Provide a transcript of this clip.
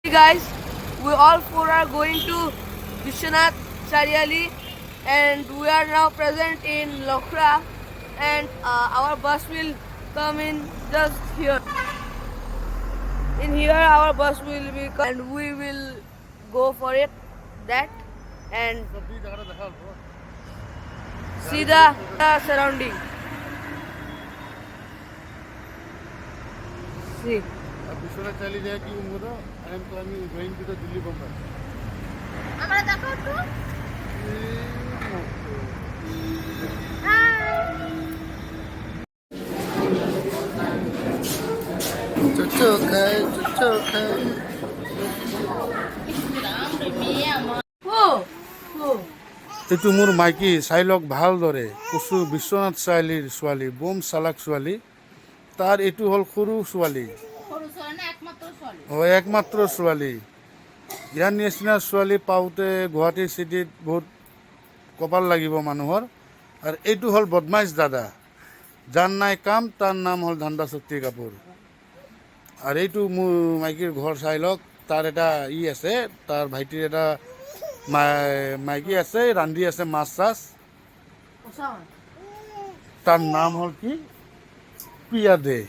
Hey guys, we all four are going to Vishwanath Chariali and we are now present in Lokhra and our bus will come in just here. In here our bus will be and we will go for it that and see the surrounding. See. Biswanath চালিয়ে যায় কি উন্নত I am climbing going to the Delhi Bombay আমরা দেখো তো চুচো খায় চুচো খায় এইটো মোৰ মাইকী চাইলক ভালদৰে কচু বিশ্বনাথ চাৰিআলিৰ ছোৱালী বোম চালাক ছোৱালী তাৰ এইটো হ'ল সৰু ছোৱালী সৰু ছোৱালী না একমাত্ৰ ছোৱালী হয় একমাত্ৰ ছোৱালী ইয়াৰ নিচিনা ছোৱালী পাওঁতে গুৱাহাটী চিটিত বহুত কপাল লাগিব মানুহৰ আৰু এইটো হ'ল বদমাইছ দাদা যাৰ নাই কাম তাৰ নাম হ'ল ধান্দা শক্তি কাপুৰ আৰু এইটো মোৰ মাইকীৰ ঘৰ চাই লওক তাৰ এটা আছে তাৰ ভাইটিৰ এটা মাইকী আছে ৰান্ধি আছে মাছ চাছ তাৰ নাম হ'ল কি প্ৰিয়া দে